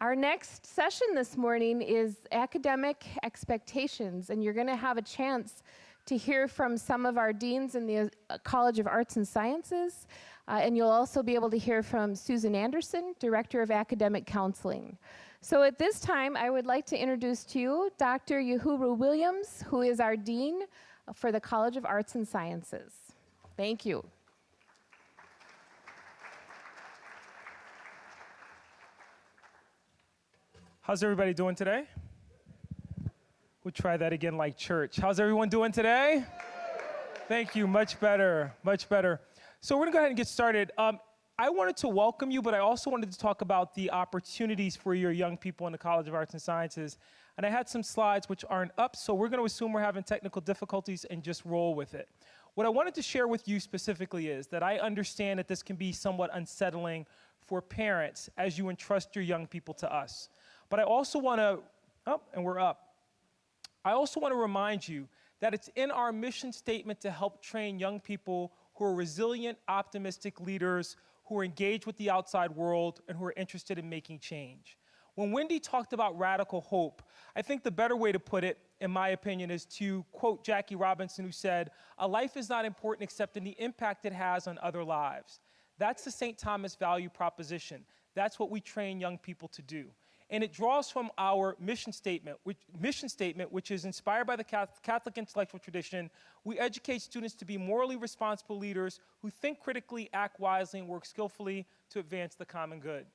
Our next session this morning is academic expectations, and you're going to have a chance to hear from some of our deans in the College of Arts and Sciences, and you'll also be able to hear from Susan Anderson, Director of Academic Counseling. So at this time, I would like to introduce to you Dr. Uhuru Williams, who is our Dean for the College of Arts and Sciences. Thank you. How's everybody doing today? We'll try that again like church. How's everyone doing today? Thank you, much better, much better. So we're gonna go ahead and get started. I wanted to welcome you, but I also wanted to talk about the opportunities for your young people in the College of Arts and Sciences. And I had some slides which aren't up, so we're gonna assume we're having technical difficulties and just roll with it. What I wanted to share with you specifically is that I understand that this can be somewhat unsettling for parents as you entrust your young people to us. But I also wanna, and we're up. I also wanna remind you that it's in our mission statement to help train young people who are resilient, optimistic leaders, who are engaged with the outside world, and who are interested in making change. When Wendy talked about radical hope, I think the better way to put it, in my opinion, is to quote Jackie Robinson, who said, "A life is not important except in the impact it has on other lives." That's the St. Thomas value proposition. That's what we train young people to do. And it draws from our mission statement, which is inspired by the Catholic intellectual tradition. We educate students to be morally responsible leaders who think critically, act wisely, and work skillfully to advance the common good.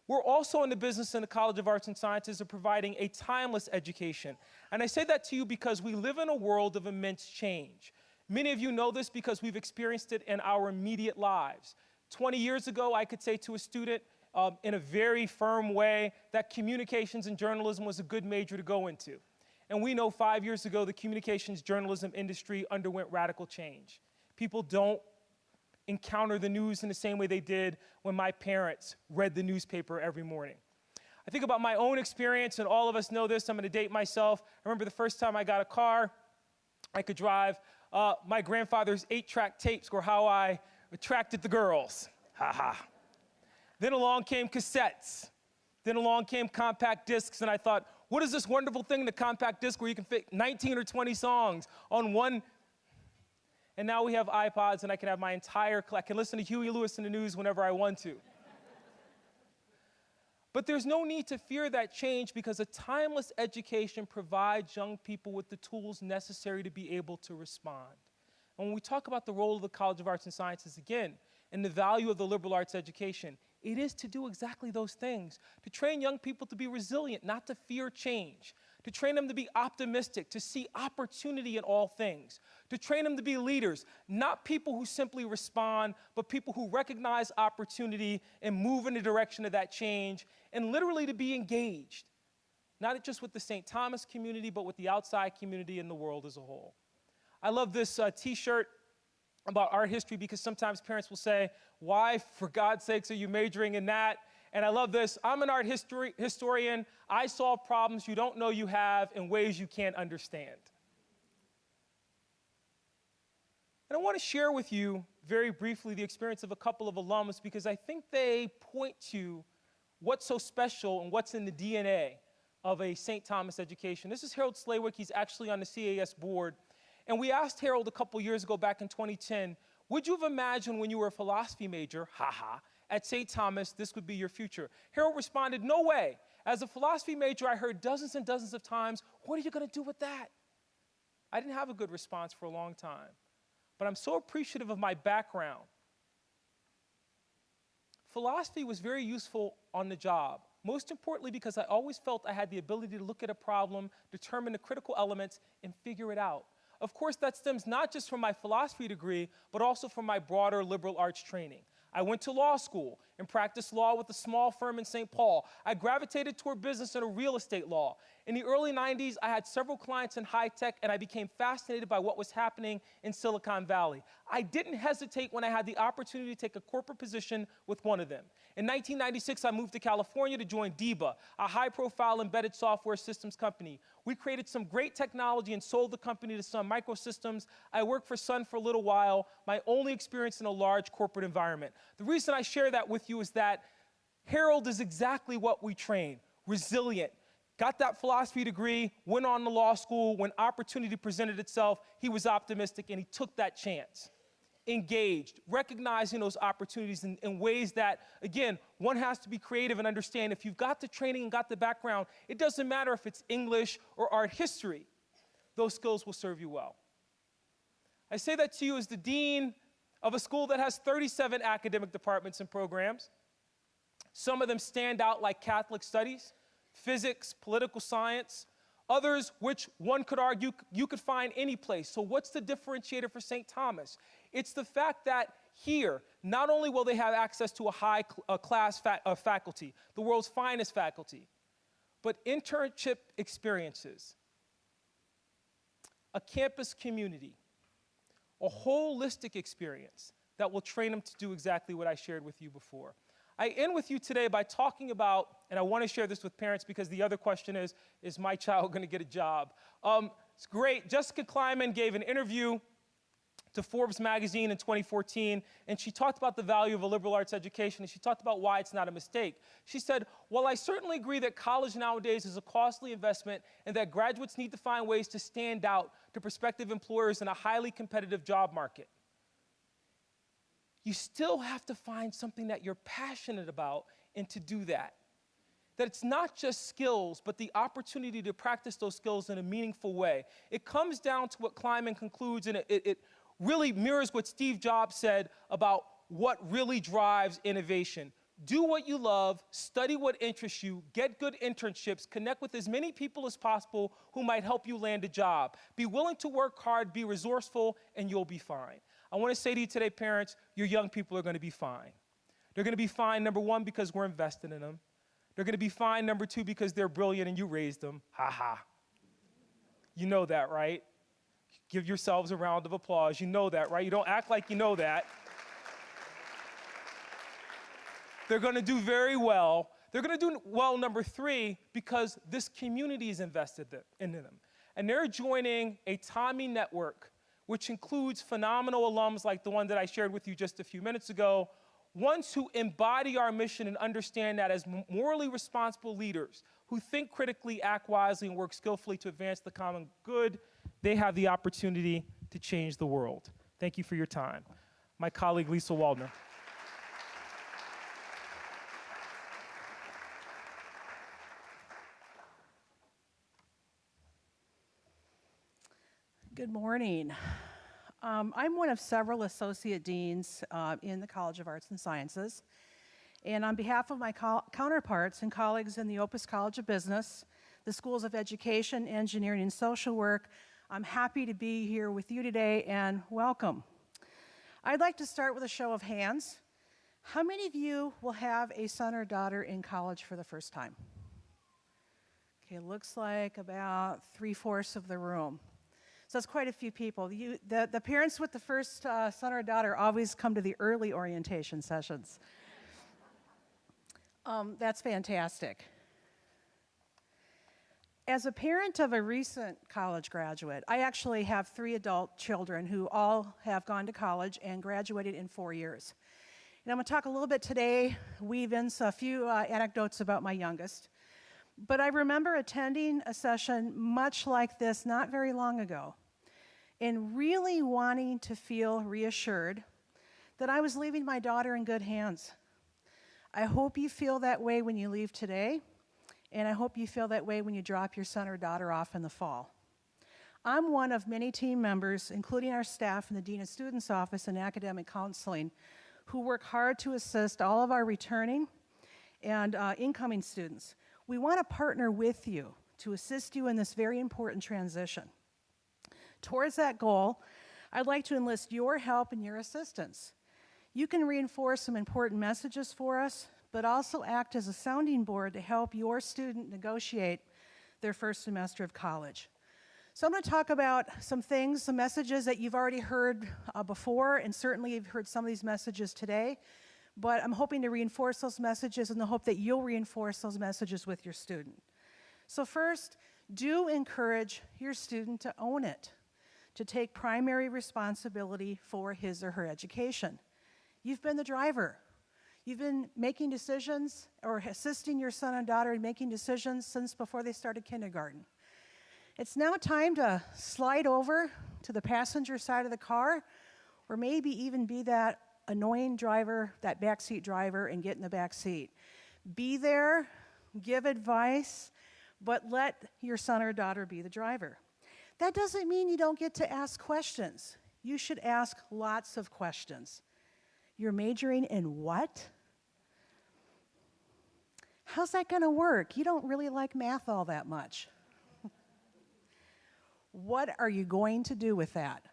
We're also in the business in the College of Arts and Sciences of providing a timeless education. And I say that to you because we live in a world of immense change. Many of you know this because we've experienced it in our immediate lives. 20 years ago, I could say to a student, in a very firm way, that communications and journalism was a good major to go into. And we know 5 years ago, the communications journalism industry underwent radical change. People don't encounter the news in the same way they did when my parents read the newspaper every morning. I think about my own experience, and all of us know this, I'm gonna date myself. I remember the first time I got a car I could drive. My grandfather's 8-track tapes were how I attracted the girls, ha ha. Then along came cassettes. Then along came compact discs, and I thought, what is this wonderful thing, the compact disc, where you can fit 19 or 20 songs on one? And now we have iPods, and I can have my entire, I can listen to Huey Lewis in the news whenever I want to. But there's no need to fear that change, because a timeless education provides young people with the tools necessary to be able to respond. And when we talk about the role of the College of Arts and Sciences again, and the value of the liberal arts education, it is to do exactly those things, to train young people to be resilient, not to fear change, to train them to be optimistic, to see opportunity in all things, to train them to be leaders, not people who simply respond, but people who recognize opportunity and move in the direction of that change, and literally to be engaged, not just with the St. Thomas community, but with the outside community and the world as a whole. I love this t-shirt about art history, because sometimes parents will say, why, for God's sakes, are you majoring in that? And I love this. I'm an art historian. I solve problems you don't know you have in ways you can't understand. And I want to share with you very briefly the experience of a couple of alums, because I think they point to what's so special and what's in the DNA of a St. Thomas education. This is Harold Slaywick. He's actually on the CAS board. And we asked Harold a couple years ago, back in 2010, would you have imagined when you were a philosophy major, at St. Thomas, this would be your future? Harold responded, no way. As a philosophy major, I heard dozens and dozens of times, what are you gonna do with that? I didn't have a good response for a long time, but I'm so appreciative of my background. Philosophy was very useful on the job, most importantly because I always felt I had the ability to look at a problem, determine the critical elements, and figure it out. Of course, that stems not just from my philosophy degree, but also from my broader liberal arts training. I went to law school and practiced law with a small firm in St. Paul. I gravitated toward business and real estate law. In the early 90s, I had several clients in high tech, and I became fascinated by what was happening in Silicon Valley. I didn't hesitate when I had the opportunity to take a corporate position with one of them. In 1996, I moved to California to join DIBA, a high-profile embedded software systems company. We created some great technology and sold the company to Sun Microsystems. I worked for Sun for a little while, my only experience in a large corporate environment. The reason I share that with you is that Harold is exactly what we train, resilient. Got that philosophy degree, went on to law school. When opportunity presented itself, he was optimistic and he took that chance. Engaged, recognizing those opportunities in ways that, again, one has to be creative and understand if you've got the training and got the background, it doesn't matter if it's English or art history, those skills will serve you well. I say that to you as the dean of a school that has 37 academic departments and programs. Some of them stand out like Catholic studies, physics, political science, others which one could argue you could find any place. So what's the differentiator for St. Thomas? It's the fact that here, not only will they have access to a high-class faculty, the world's finest faculty, but internship experiences, a campus community, a holistic experience that will train them to do exactly what I shared with you before. I end with you today by talking about, and I want to share this with parents because the other question is my child going to get a job? It's great. Jessica Kleiman gave an interview to Forbes magazine in 2014, and she talked about the value of a liberal arts education, and she talked about why it's not a mistake. She said, "While I certainly agree that college nowadays is a costly investment and that graduates need to find ways to stand out to prospective employers in a highly competitive job market, you still have to find something that you're passionate about and to do that. That it's not just skills, but the opportunity to practice those skills in a meaningful way." It comes down to what Kleiman concludes, and it really mirrors what Steve Jobs said about what really drives innovation. Do what you love, study what interests you, get good internships, connect with as many people as possible who might help you land a job. Be willing to work hard, be resourceful, and you'll be fine. I want to say to you today, parents, your young people are going to be fine. They're going to be fine, number one, because we're invested in them. They're going to be fine, number two, because they're brilliant and you raised them. Ha ha. You know that, right? Give yourselves a round of applause. You know that, right? You don't act like you know that. They're going to do very well. They're going to do well, number three, because this community is invested in them. And they're joining a Tommy network, which includes phenomenal alums like the one that I shared with you just a few minutes ago, ones who embody our mission and understand that as morally responsible leaders who think critically, act wisely, and work skillfully to advance the common good, they have the opportunity to change the world. Thank you for your time. My colleague, Lisa Waldner. Good morning. I'm one of several associate deans in the College of Arts and Sciences. And on behalf of my counterparts and colleagues in the Opus College of Business, the Schools of Education, Engineering, and Social Work, I'm happy to be here with you today and welcome. I'd like to start with a show of hands. How many of you will have a son or daughter in college for the first time? Okay, looks like about 3/4 of the room. So it's quite a few people. The parents with the first son or daughter always come to the early orientation sessions. That's fantastic. As a parent of a recent college graduate, I actually have 3 adult children who all have gone to college and graduated in 4 years. And I'm going to talk a little bit today, weave in a few anecdotes about my youngest. But I remember attending a session much like this not very long ago and really wanting to feel reassured that I was leaving my daughter in good hands. I hope you feel that way when you leave today, and I hope you feel that way when you drop your son or daughter off in the fall. I'm one of many team members, including our staff in the Dean of Students Office and Academic Counseling, who work hard to assist all of our returning and incoming students. We want to partner with you to assist you in this very important transition. Towards that goal, I'd like to enlist your help and your assistance. You can reinforce some important messages for us, but also act as a sounding board to help your student negotiate their first semester of college. So I'm going to talk about some things, some messages that you've already heard before, and certainly you've heard some of these messages today, but I'm hoping to reinforce those messages in the hope that you'll reinforce those messages with your student. So first, do encourage your student to own it, to take primary responsibility for his or her education. You've been the driver. You've been making decisions or assisting your son and daughter in making decisions since before they started kindergarten. It's now time to slide over to the passenger side of the car, or maybe even be that annoying driver, that backseat driver, and get in the back seat. Be there, give advice, but let your son or daughter be the driver. That doesn't mean you don't get to ask questions. You should ask lots of questions. You're majoring in what? How's that going to work? You don't really like math all that much. What are you going to do with that?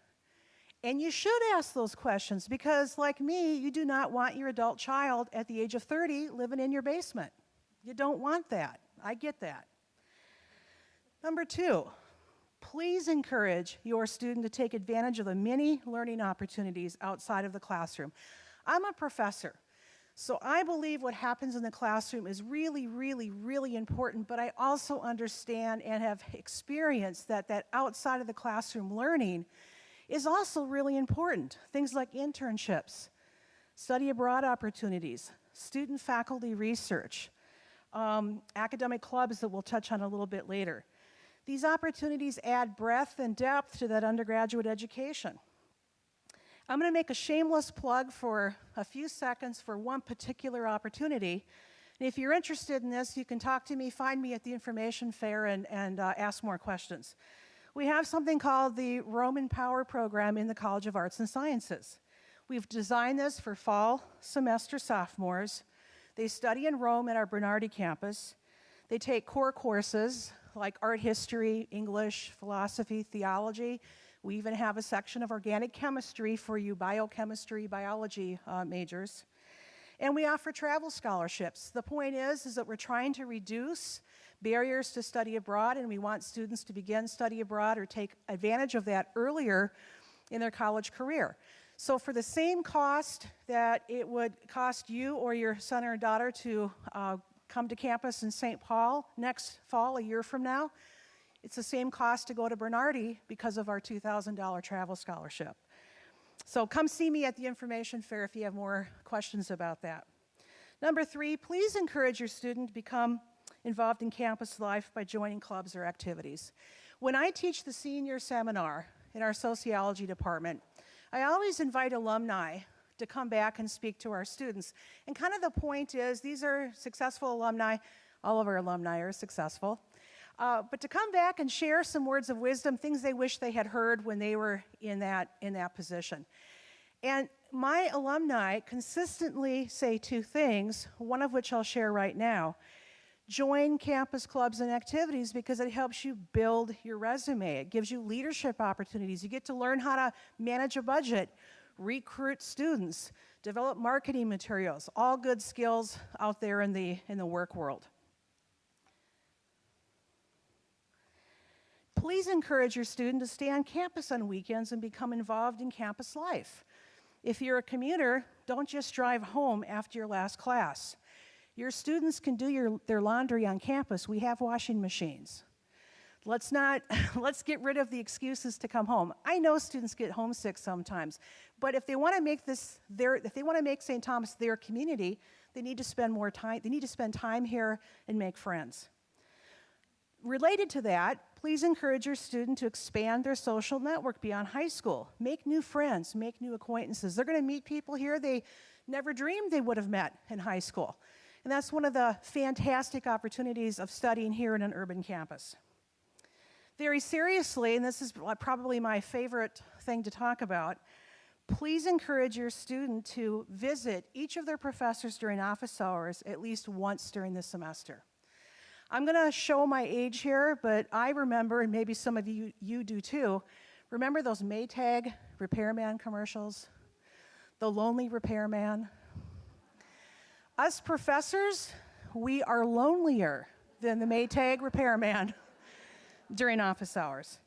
And you should ask those questions because, like me, you do not want your adult child at the age of 30 living in your basement. You don't want that. I get that. Number 2, please encourage your student to take advantage of the many learning opportunities outside of the classroom. I'm a professor, so I believe what happens in the classroom is really, really, really important, but I also understand and have experienced that outside of the classroom learning is also really important. Things like internships, study abroad opportunities, student-faculty research, academic clubs that we'll touch on a little bit later. These opportunities add breadth and depth to that undergraduate education. I'm going to make a shameless plug for a few seconds for one particular opportunity. And if you're interested in this, you can talk to me, find me at the information fair, and ask more questions. We have something called the Rome Empower program in the College of Arts and Sciences. We've designed this for fall semester sophomores. They study in Rome at our Bernardi campus. They take core courses like art history, English, philosophy, theology. We even have a section of organic chemistry for you biochemistry, biology majors. And we offer travel scholarships. The point is that we're trying to reduce barriers to study abroad, and we want students to begin study abroad or take advantage of that earlier in their college career. So for the same cost that it would cost you or your son or daughter to come to campus in St. Paul next fall, a year from now, it's the same cost to go to Bernardi because of our $2,000 travel scholarship. So come see me at the information fair if you have more questions about that. Number 3, please encourage your student to become involved in campus life by joining clubs or activities. When I teach the senior seminar in our sociology department, I always invite alumni to come back and speak to our students. And kind of the point is, these are successful alumni. All of our alumni are successful. But to come back and share some words of wisdom, things they wish they had heard when they were in that position. And my alumni consistently say 2 things, one of which I'll share right now. Join campus clubs and activities because it helps you build your resume. It gives you leadership opportunities. You get to learn how to manage a budget, recruit students, develop marketing materials, all good skills out there in the work world. Please encourage your student to stay on campus on weekends and become involved in campus life. If you're a commuter, don't just drive home after your last class. Your students can do their laundry on campus. We have washing machines. Let's get rid of the excuses to come home. I know students get homesick sometimes, but if they want to make St. Thomas their community, they need to spend more time. They need to spend time here and make friends. Related to that, please encourage your student to expand their social network beyond high school. Make new friends, make new acquaintances. They're going to meet people here they never dreamed they would have met in high school. And that's one of the fantastic opportunities of studying here in an urban campus. Very seriously, and this is probably my favorite thing to talk about, please encourage your student to visit each of their professors during office hours at least once during the semester. I'm going to show my age here, but I remember, and maybe some of you do too, remember those Maytag repairman commercials? The lonely repairman? Us professors, we are lonelier than the Maytag repairman during office hours.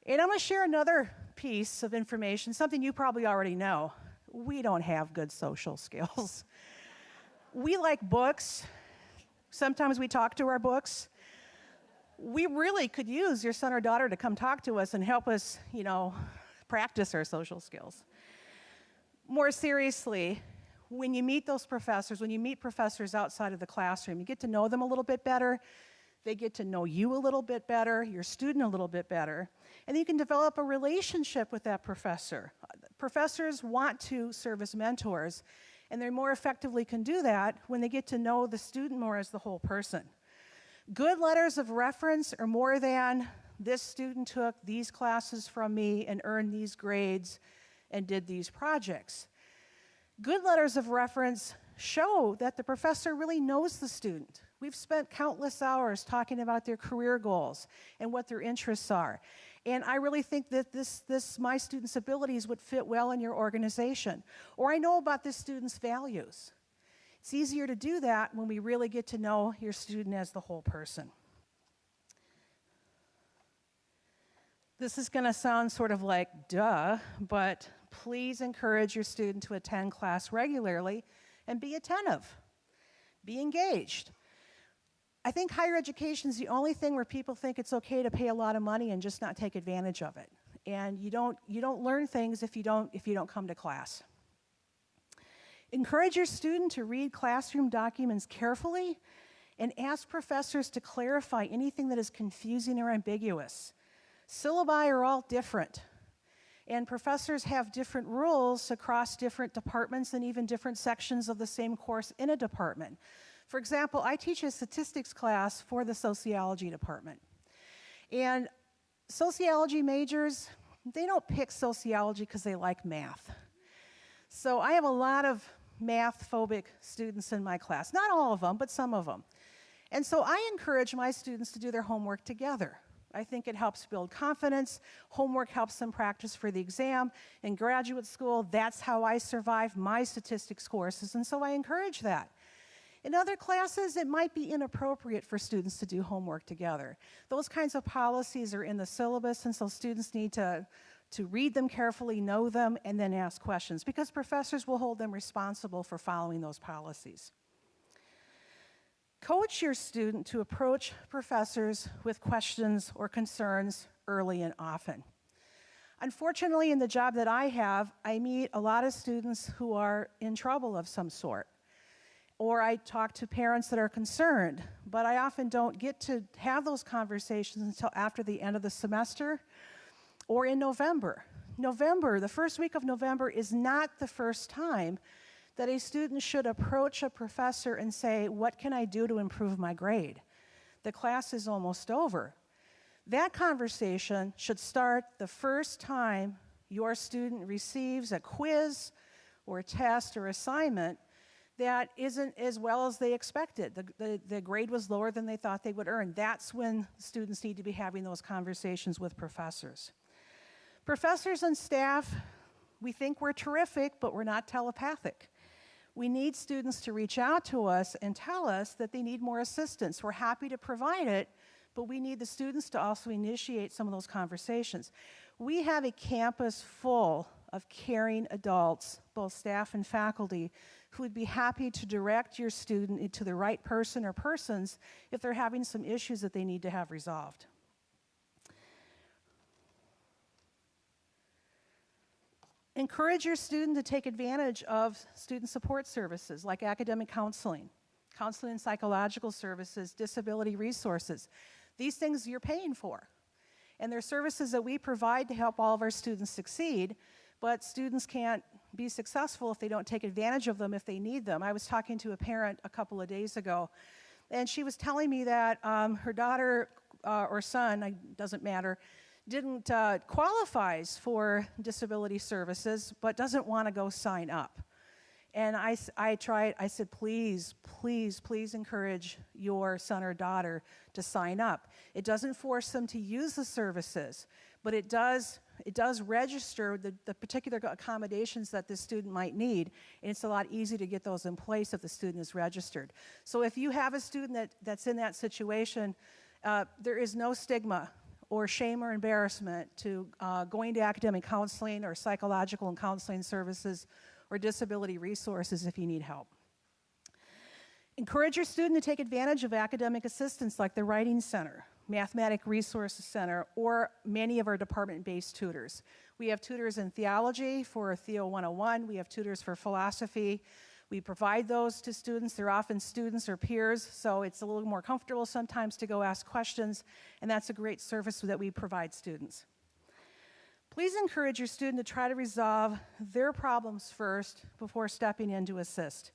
And I'm going to share another piece of information, something you probably already know. We don't have good social skills. We like books. Sometimes we talk to our books. We really could use your son or daughter to come talk to us and help us, practice our social skills. More seriously, when you meet those professors, when you meet professors outside of the classroom, you get to know them a little bit better. They get to know you a little bit better, your student a little bit better, and you can develop a relationship with that professor. Professors want to serve as mentors, and they more effectively can do that when they get to know the student more as the whole person. Good letters of reference are more than this student took these classes from me and earned these grades and did these projects. Good letters of reference show that the professor really knows the student. We've spent countless hours talking about their career goals and what their interests are. And I really think that my student's abilities would fit well in your organization. Or I know about this student's values. It's easier to do that when we really get to know your student as the whole person. This is going to sound sort of like duh, but please encourage your student to attend class regularly and be attentive. Be engaged. I think higher education is the only thing where people think it's okay to pay a lot of money and just not take advantage of it. And you don't learn things if you don't come to class. Encourage your student to read classroom documents carefully and ask professors to clarify anything that is confusing or ambiguous. Syllabi are all different, and professors have different rules across different departments and even different sections of the same course in a department. For example, I teach a statistics class for the sociology department. And sociology majors, they don't pick sociology because they like math. So I have a lot of math-phobic students in my class. Not all of them, but some of them. And so I encourage my students to do their homework together. I think it helps build confidence. Homework helps them practice for the exam. In graduate school, that's how I survived my statistics courses, and so I encourage that. In other classes, it might be inappropriate for students to do homework together. Those kinds of policies are in the syllabus, and so students need to read them carefully, know them, and then ask questions, because professors will hold them responsible for following those policies. Coach your student to approach professors with questions or concerns early and often. Unfortunately, in the job that I have, I meet a lot of students who are in trouble of some sort. Or I talk to parents that are concerned, but I often don't get to have those conversations until after the end of the semester or in November. The first week of November is not the first time that a student should approach a professor and say, what can I do to improve my grade? The class is almost over. That conversation should start the first time your student receives a quiz or a test or assignment that isn't as well as they expected. The grade was lower than they thought they would earn. That's when students need to be having those conversations with professors. Professors and staff, we think we're terrific, but we're not telepathic. We need students to reach out to us and tell us that they need more assistance. We're happy to provide it, but we need the students to also initiate some of those conversations. We have a campus full of caring adults, both staff and faculty, who would be happy to direct your student into the right person or persons if they're having some issues that they need to have resolved. Encourage your student to take advantage of student support services like academic counseling and psychological services, disability resources. These things you're paying for. And they're services that we provide to help all of our students succeed, but students can't be successful if they don't take advantage of them if they need them. I was talking to a parent a couple of days ago, and she was telling me that her daughter or son, it doesn't matter, didn't qualifies for disability services, but doesn't want to go sign up. And I said, please encourage your son or daughter to sign up. It doesn't force them to use the services, but it does register the particular accommodations that this student might need, and it's a lot easier to get those in place if the student is registered. So if you have a student that's in that situation, there is no stigma or shame or embarrassment to going to academic counseling or psychological and counseling services or disability resources if you need help. Encourage your student to take advantage of academic assistance like the Writing Center, Mathematic Resources Center, or many of our department-based tutors. We have tutors in theology for Theo 101. We have tutors for philosophy. We provide those to students. They're often students or peers, so it's a little more comfortable sometimes to go ask questions, and that's a great service that we provide students. Please encourage your student to try to resolve their problems first before stepping in to assist.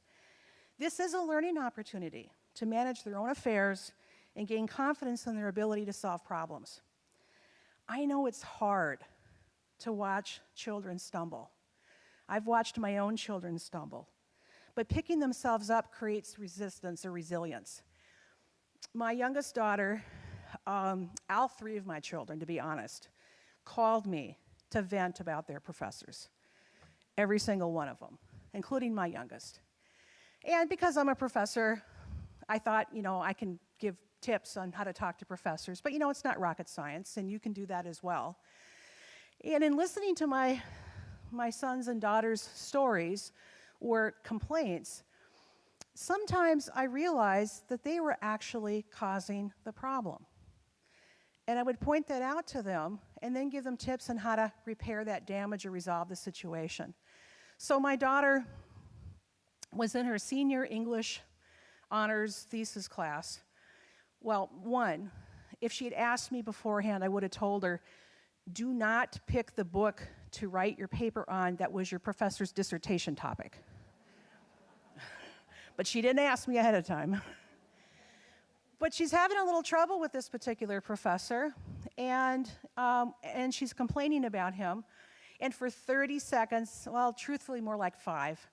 This is a learning opportunity to manage their own affairs and gain confidence in their ability to solve problems. I know it's hard to watch children stumble. I've watched my own children stumble. But picking themselves up creates resistance or resilience. My youngest daughter, all three of my children, to be honest, called me to vent about their professors. Every single one of them, including my youngest. And because I'm a professor, I thought, I can give tips on how to talk to professors. But it's not rocket science, and you can do that as well. And in listening to my sons and daughters' stories or complaints, sometimes I realized that they were actually causing the problem. And I would point that out to them and then give them tips on how to repair that damage or resolve the situation. So my daughter was in her senior English honors thesis class. Well, one, if she had asked me beforehand, I would have told her, do not pick the book to write your paper on that was your professor's dissertation topic. But she didn't ask me ahead of time. But she's having a little trouble with this particular professor, and she's complaining about him. And for 30 seconds, well, truthfully, more like 5,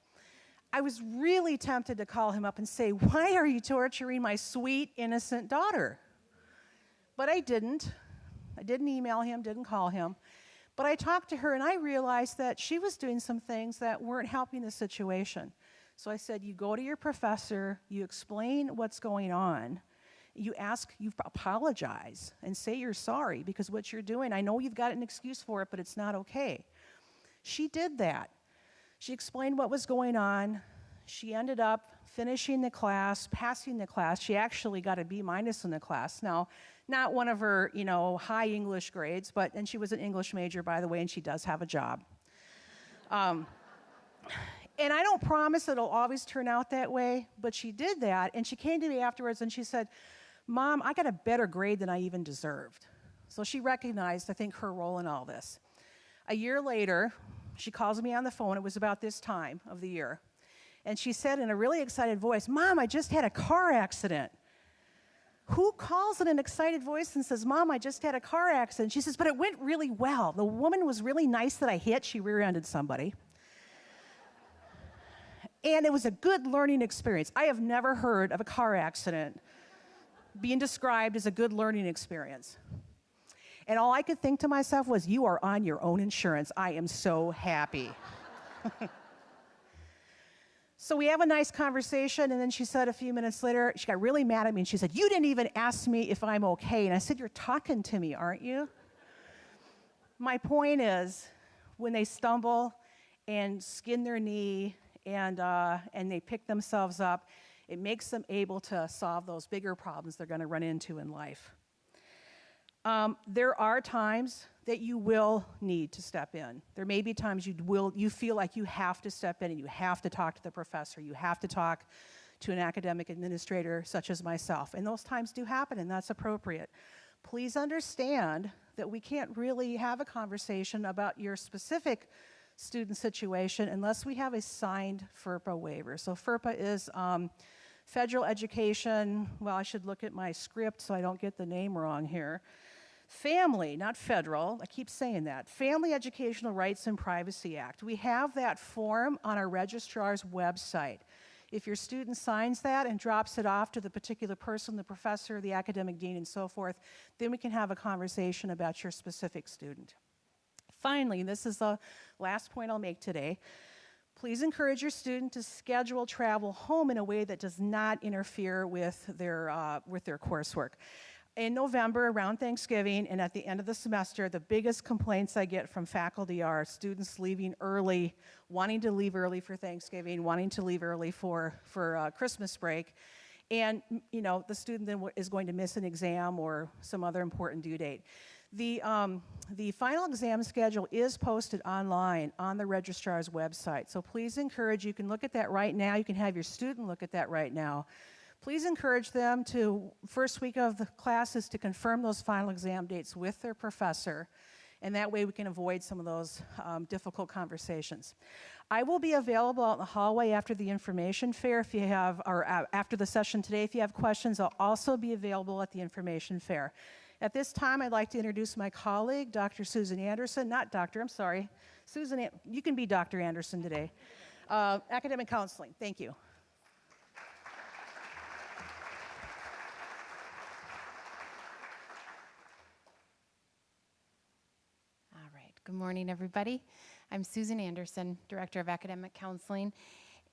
I was really tempted to call him up and say, why are you torturing my sweet, innocent daughter? But I didn't. I didn't email him, didn't call him. But I talked to her, and I realized that she was doing some things that weren't helping the situation. So I said, you go to your professor, you explain what's going on, you apologize, and say you're sorry, because what you're doing, I know you've got an excuse for it, but it's not okay. She did that. She explained what was going on. She ended up finishing the class, passing the class. She actually got a B- in the class. Now, not one of her, high English grades, and she was an English major, by the way, and she does have a job. And I don't promise it'll always turn out that way, but she did that, and she came to me afterwards and she said, Mom, I got a better grade than I even deserved. So she recognized, I think, her role in all this. A year later, she calls me on the phone. It was about this time of the year. And she said in a really excited voice, Mom, I just had a car accident. Who calls in an excited voice and says, Mom, I just had a car accident? She says, but it went really well. The woman was really nice that I hit. She rear-ended somebody. And it was a good learning experience. I have never heard of a car accident being described as a good learning experience. And all I could think to myself was, you are on your own insurance. I am so happy. So we have a nice conversation, and then she said a few minutes later, she got really mad at me, and she said, you didn't even ask me if I'm okay. And I said, you're talking to me, aren't you? My point is, when they stumble and skin their knee and they pick themselves up, it makes them able to solve those bigger problems they're going to run into in life. There are times that you will need to step in. There may be times you feel like you have to step in and you have to talk to the professor, you have to talk to an academic administrator such as myself. And those times do happen, and that's appropriate. Please understand that we can't really have a conversation about your specific student situation unless we have a signed FERPA waiver. So FERPA is federal education, well, I should look at my script so I don't get the name wrong here. Family, not federal, I keep saying that. Family Educational Rights and Privacy Act. We have that form on our registrar's website. If your student signs that and drops it off to the particular person, the professor, the academic dean, and so forth, then we can have a conversation about your specific student. Finally, and this is the last point I'll make today, please encourage your student to schedule travel home in a way that does not interfere with their coursework. In November, around Thanksgiving, and at the end of the semester, the biggest complaints I get from faculty are students leaving early, wanting to leave early for Thanksgiving, wanting to leave early for Christmas break, and the student then is going to miss an exam or some other important due date. The final exam schedule is posted online on the registrar's website. So please encourage, you can look at that right now. You can have your student look at that right now. Please encourage them to, first week of the classes, to confirm those final exam dates with their professor. And that way we can avoid some of those difficult conversations. I will be available out in the hallway after the information fair if you have, or after the session today. If you have questions, I'll also be available at the information fair. At this time, I'd like to introduce my colleague, Dr. Susan Anderson. Not doctor, I'm sorry. Susan, you can be Dr. Anderson today. Academic counseling, thank you. All right, good morning, everybody. I'm Susan Anderson, Director of Academic Counseling,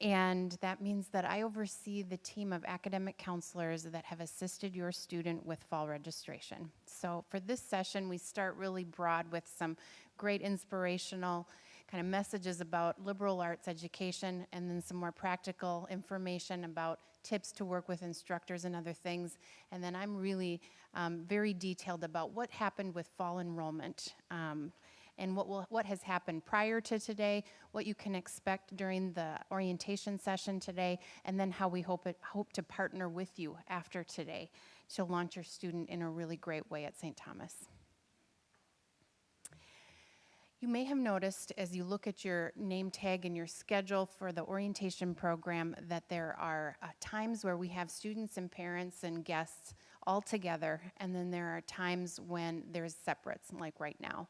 and that means that I oversee the team of academic counselors that have assisted your student with fall registration. So for this session, we start really broad with some great inspirational kind of messages about liberal arts education, and then some more practical information about tips to work with instructors and other things. And then I'm really very detailed about what happened with fall enrollment. And what has happened prior to today, what you can expect during the orientation session today, and then how we hope to partner with you after today to launch your student in a really great way at St. Thomas. You may have noticed as you look at your name tag and your schedule for the orientation program that there are times where we have students and parents and guests all together, and then there are times when there's separates, like right now.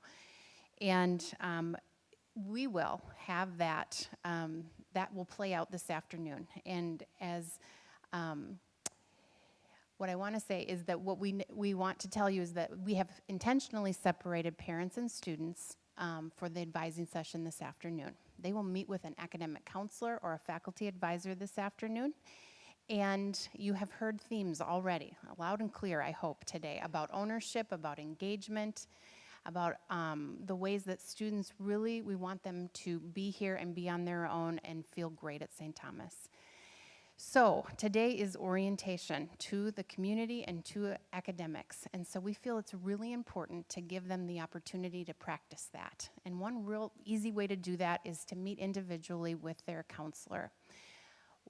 And we will have that, that will play out this afternoon. And as what I want to say is that what we want to tell you is that we have intentionally separated parents and students for the advising session this afternoon. They will meet with an academic counselor or a faculty advisor this afternoon. And you have heard themes already, loud and clear, I hope, today, about ownership, about engagement, about the ways that students really, we want them to be here and be on their own and feel great at St. Thomas. So today is orientation to the community and to academics. And so we feel it's really important to give them the opportunity to practice that. And one real easy way to do that is to meet individually with their counselor.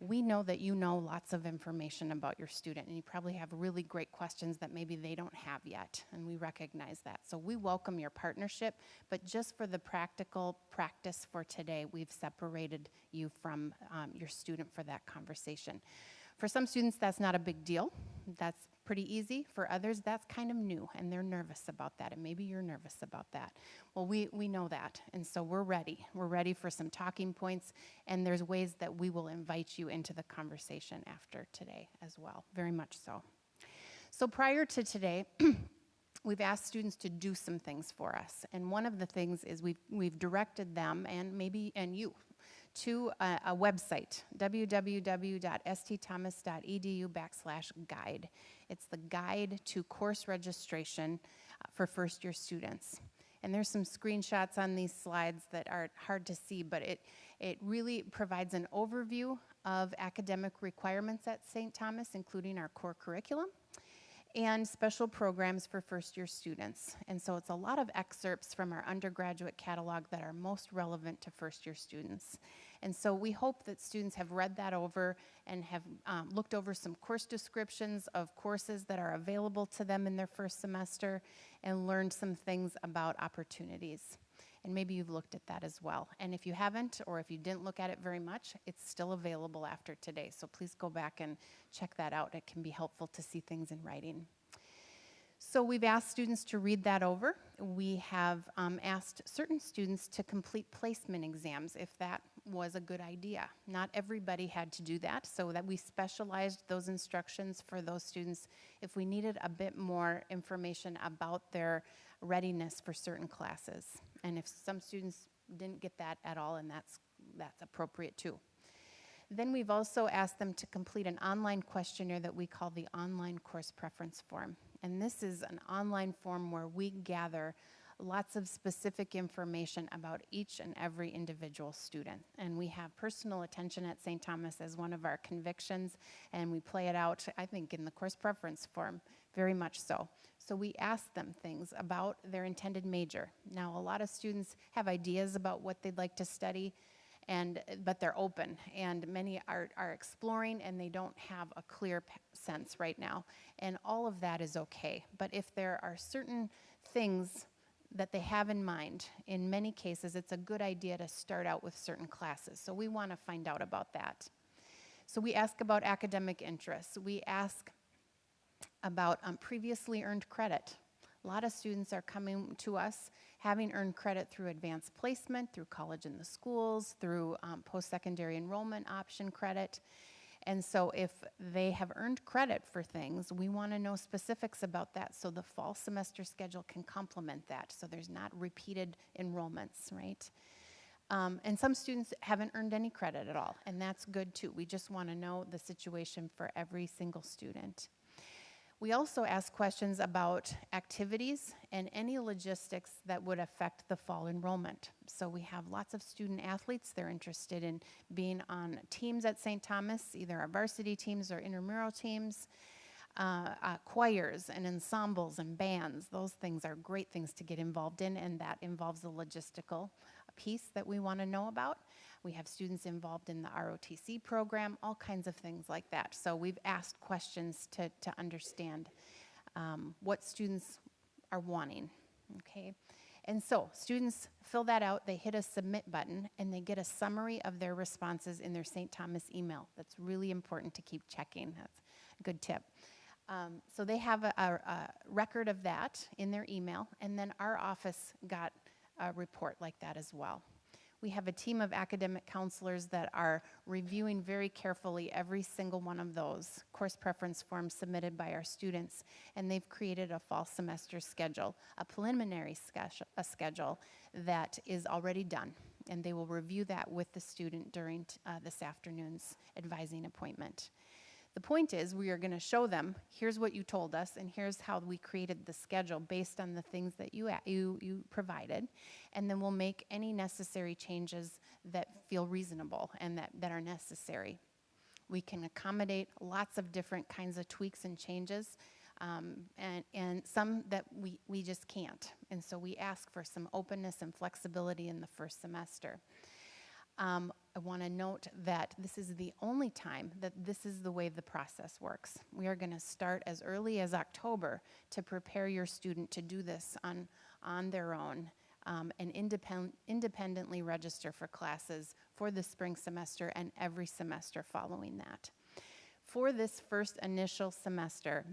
We know that you know lots of information about your student, and you probably have really great questions that maybe they don't have yet, and we recognize that. So we welcome your partnership, but just for the practical practice for today, we've separated you from your student for that conversation. For some students, that's not a big deal. That's pretty easy. For others, that's kind of new, and they're nervous about that, and maybe you're nervous about that. Well, we know that, and so we're ready. We're ready for some talking points, and there's ways that we will invite you into the conversation after today as well, very much so. So prior to today, we've asked students to do some things for us, and one of the things is we've directed them, and you, to a website, www.stthomas.edu/guide. It's the guide to course registration for first-year students. And there's some screenshots on these slides that are hard to see, but it really provides an overview of academic requirements at St. Thomas, including our core curriculum and special programs for first-year students. And so it's a lot of excerpts from our undergraduate catalog that are most relevant to first-year students. And so we hope that students have read that over and have looked over some course descriptions of courses that are available to them in their first semester and learned some things about opportunities. And maybe you've looked at that as well. And if you haven't, or if you didn't look at it very much, it's still available after today. So please go back and check that out. It can be helpful to see things in writing. So we've asked students to read that over. We have asked certain students to complete placement exams if that was a good idea. Not everybody had to do that, so that we specialized those instructions for those students if we needed a bit more information about their readiness for certain classes. And if some students didn't get that at all, and that's appropriate too. Then we've also asked them to complete an online questionnaire that we call the online course preference form. And this is an online form where we gather lots of specific information about each and every individual student. And we have personal attention at St. Thomas as one of our convictions, and we play it out, I think, in the course preference form, very much so. So we ask them things about their intended major. Now, a lot of students have ideas about what they'd like to study, but they're open, and many are exploring, and they don't have a clear sense right now. And all of that is okay. But if there are certain things that they have in mind, in many cases, it's a good idea to start out with certain classes. So we want to find out about that. So we ask about academic interests. We ask about previously earned credit. A lot of students are coming to us having earned credit through advanced placement, through college in the schools, through post-secondary enrollment option credit. And so if they have earned credit for things, we want to know specifics about that so the fall semester schedule can complement that, so there's not repeated enrollments, right? And some students haven't earned any credit at all, and that's good too. We just want to know the situation for every single student. We also ask questions about activities and any logistics that would affect the fall enrollment. So we have lots of student athletes. They're interested in being on teams at St. Thomas, either our varsity teams or intramural teams, choirs and ensembles and bands. Those things are great things to get involved in, and that involves the logistical piece that we want to know about. We have students involved in the ROTC program, all kinds of things like that. So we've asked questions to understand what students are wanting, okay? And so students fill that out, they hit a submit button, and they get a summary of their responses in their St. Thomas email. That's really important to keep checking. That's a good tip. So they have a record of that in their email, and then our office got a report like that as well. We have a team of academic counselors that are reviewing very carefully every single one of those course preference forms submitted by our students, and they've created a fall semester schedule, a preliminary schedule that is already done, and they will review that with the student during this afternoon's advising appointment. The point is, we are going to show them, here's what you told us, and here's how we created the schedule based on the things that you provided, and then we'll make any necessary changes that feel reasonable and that are necessary. We can accommodate lots of different kinds of tweaks and changes, and some that we just can't. And so we ask for some openness and flexibility in the first semester. I want to note that this is the only time that this is the way the process works. We are going to start as early as October to prepare your student to do this on their own and independently register for classes for the spring semester and every semester following that. For this first initial semester,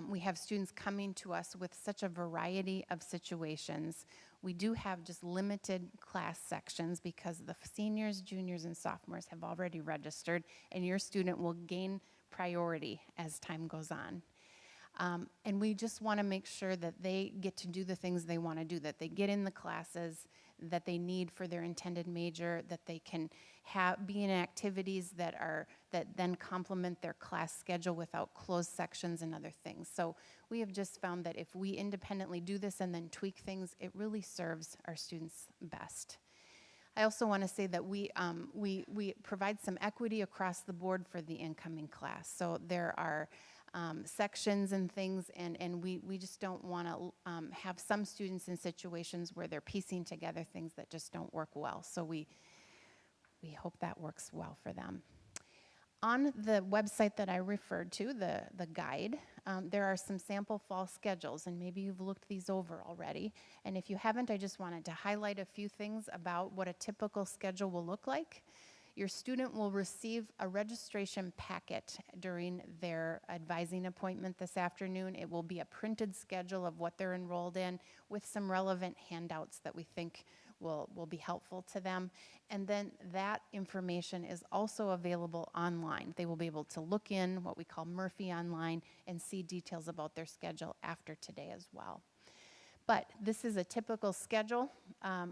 we have students coming to us with such a variety of situations. We do have just limited class sections because the seniors, juniors, and sophomores have already registered, and your student will gain priority as time goes on. And we just want to make sure that they get to do the things they want to do, that they get in the classes that they need for their intended major, that they can be in activities that then complement their class schedule without closed sections and other things. So we have just found that if we independently do this and then tweak things, it really serves our students best. I also want to say that we provide some equity across the board for the incoming class. So there are sections and things, and we just don't want to have some students in situations where they're piecing together things that just don't work well. So we hope that works well for them. On the website that I referred to, the guide, there are some sample fall schedules, and maybe you've looked these over already. And if you haven't, I just wanted to highlight a few things about what a typical schedule will look like. Your student will receive a registration packet during their advising appointment this afternoon. It will be a printed schedule of what they're enrolled in with some relevant handouts that we think will be helpful to them. And then that information is also available online. They will be able to look in what we call Murphy Online and see details about their schedule after today as well. But this is a typical schedule.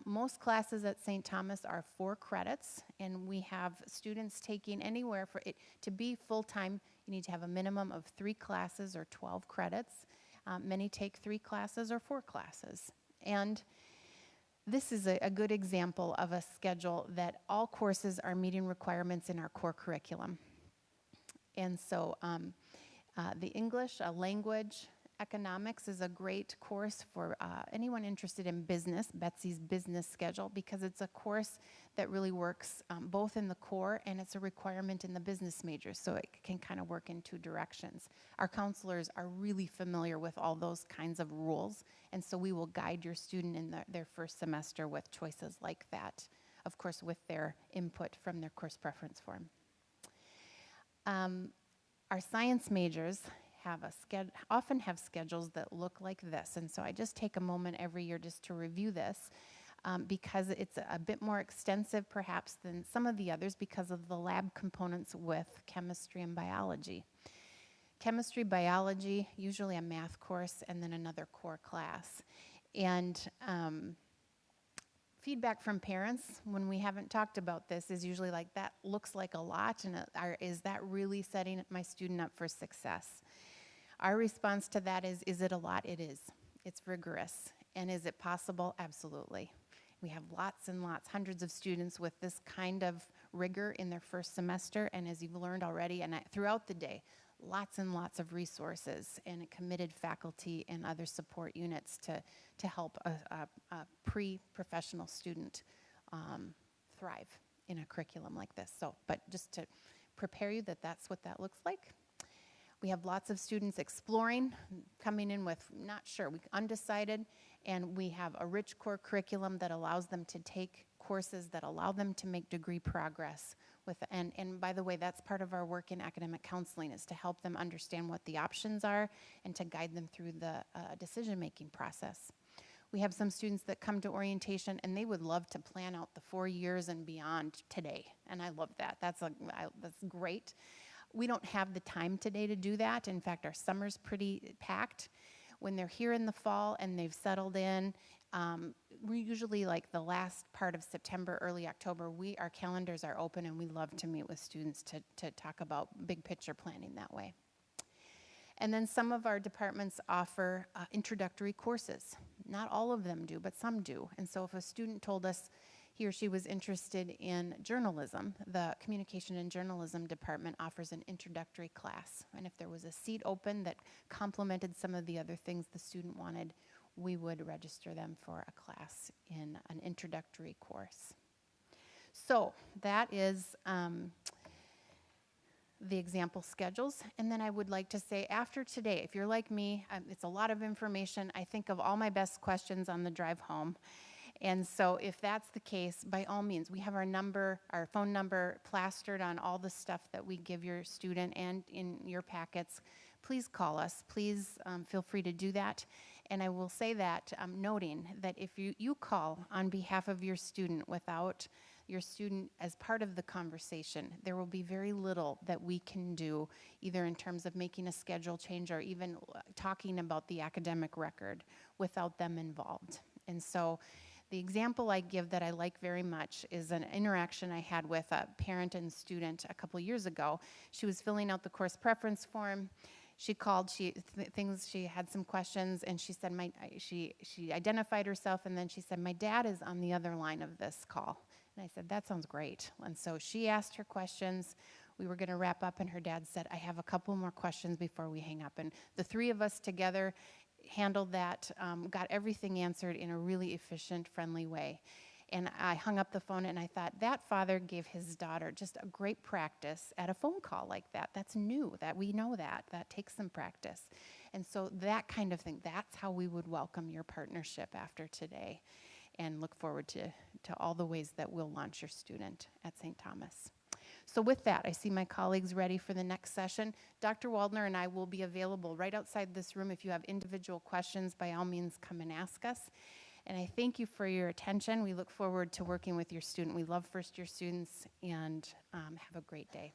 Most classes at St. Thomas are 4 credits, and we have students taking anywhere for it to be full-time. You need to have a minimum of 3 classes or 12 credits. Many take 3 classes or 4 classes. And this is a good example of a schedule that all courses are meeting requirements in our core curriculum. And so the English language economics is a great course for anyone interested in business, Betsy's business schedule, because it's a course that really works both in the core and it's a requirement in the business majors, so it can kind of work in two directions. Our counselors are really familiar with all those kinds of rules, and so we will guide your student in their first semester with choices like that, of course with their input from their course preference form. Our science majors often have schedules that look like this, and so I just take a moment every year just to review this because it's a bit more extensive perhaps than some of the others because of the lab components with chemistry and biology. Chemistry, biology, usually a math course, and then another core class. And feedback from parents when we haven't talked about this is usually like, that looks like a lot, and is that really setting my student up for success? Our response to that is it a lot? It is. It's rigorous. And is it possible? Absolutely. We have lots and lots, hundreds of students with this kind of rigor in their first semester, and as you've learned already, and throughout the day, lots and lots of resources and committed faculty and other support units to help a pre-professional student thrive in a curriculum like this. So, but just to prepare you that that's what that looks like. We have lots of students exploring, coming in with not sure, undecided, and we have a rich core curriculum that allows them to take courses that allow them to make degree progress. And by the way, that's part of our work in academic counseling, is to help them understand what the options are and to guide them through the decision-making process. We have some students that come to orientation and they would love to plan out the 4 years and beyond today, and I love that. That's great. We don't have the time today to do that. In fact, our summer's pretty packed. When they're here in the fall and they've settled in, we're usually like the last part of September, early October, our calendars are open and we love to meet with students to talk about big picture planning that way. And then some of our departments offer introductory courses. Not all of them do, but some do. And so if a student told us he or she was interested in journalism, the Communication and Journalism department offers an introductory class. And if there was a seat open that complemented some of the other things the student wanted, we would register them for a class in an introductory course. So that is the example schedules. And then I would like to say, after today, if you're like me, it's a lot of information. I think of all my best questions on the drive home. And so if that's the case, by all means, we have our phone number plastered on all the stuff that we give your student and in your packets. Please call us. Please feel free to do that. And I will say that, noting that if you call on behalf of your student without your student as part of the conversation, there will be very little that we can do, either in terms of making a schedule change or even talking about the academic record without them involved. And so the example I give that I like very much is an interaction I had with a parent and student a couple years ago. She was filling out the course preference form. She called, she had some questions, and she said, she identified herself, and then she said, my dad is on the other line of this call. And I said, that sounds great. And so she asked her questions. We were gonna wrap up, and her dad said, I have a couple more questions before we hang up. And the three of us together handled that, got everything answered in a really efficient, friendly way. And I hung up the phone and I thought, that father gave his daughter just a great practice at a phone call like that. That's new, that we know that takes some practice. And so that kind of thing, that's how we would welcome your partnership after today, and look forward to all the ways that we'll launch your student at St. Thomas. So with that, I see my colleagues ready for the next session. Dr. Waldner and I will be available right outside this room. If you have individual questions, by all means, come and ask us. And I thank you for your attention. We look forward to working with your student. We love first-year students, and have a great day.